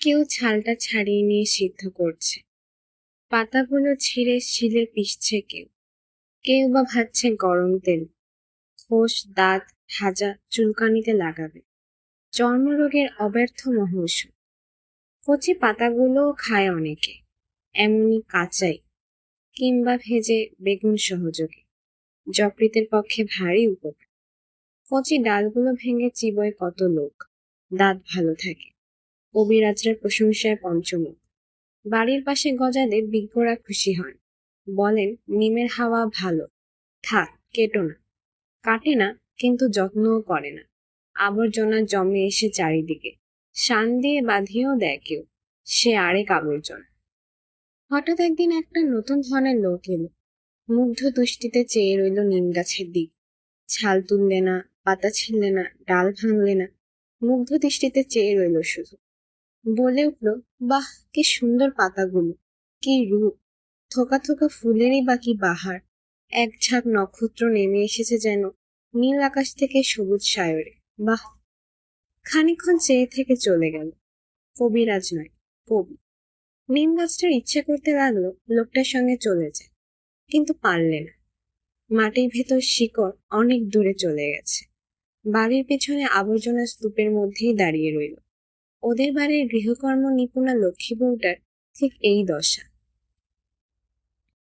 কেউ ছালটা ছাড়িয়ে নিয়ে সিদ্ধ করছে, পাতাগুলো ছিঁড়ে শিলে পিষছে। কেউ কেউ বা ভাজছে গরম তেল, খোস দাঁত ভাজা চুলকানিতে লাগাবে। চর্মরোগের অব্যর্থ মহৌষধ। কচি পাতাগুলোও খায় অনেকে, এমনই কাঁচাই কিংবা ভেজে বেগুন সহযোগে। যকৃতের পক্ষে ভারী উপকার। কচি ডালগুলো ভেঙে চিবোয় কত লোক, দাঁত ভালো থাকে। কবিরাজরা প্রশংসায় পঞ্চমুখ। বাড়ির পাশে গজালে বিজ্ঞরা খুশি হন, বলেন নিমের হাওয়া ভালো, থাক কেটো না। কাটে না, কিন্তু যত্নও করে না। আবর্জনা জমে এসে চারিদিকে, শান দিয়ে বাঁধিয়েও দেয় কেউ, সে আরেক আবর্জনা। হঠাৎ একদিন একটা নতুন ধরনের লোক এলো, মুগ্ধ দৃষ্টিতে চেয়ে রইল নিম গাছের দিক। ছাল তুললে না, পাতা ছিঁড়লে না, ডাল ভাঙলে না, মুগ্ধ দৃষ্টিতে চেয়ে রইল শুধু। বলে উঠল, বাহ কি সুন্দর পাতাগুলো, কি রূপ! থোকা থোকা ফুলেরই বা কি বাহার! এক ঝাঁক নক্ষত্র নেমে এসেছে যেন নীল আকাশ থেকে সবুজ সায়রে। বাহ! খানিকক্ষণ চেয়ে থেকে চলে গেল। কবিরাজ নয়, কবি। নিম গাছটার ইচ্ছে করতে লাগলো লোকটার সঙ্গে চলে যায়, কিন্তু পারলে না। মাটির ভেতর শিকড় অনেক দূরে চলে গেছে। বাড়ির পেছনে আবর্জনা স্তূপের মধ্যেই দাঁড়িয়ে রইল। ওদের বাড়ির গৃহকর্ম নিপুণা লক্ষ্মী বউটার ঠিক এই দশা।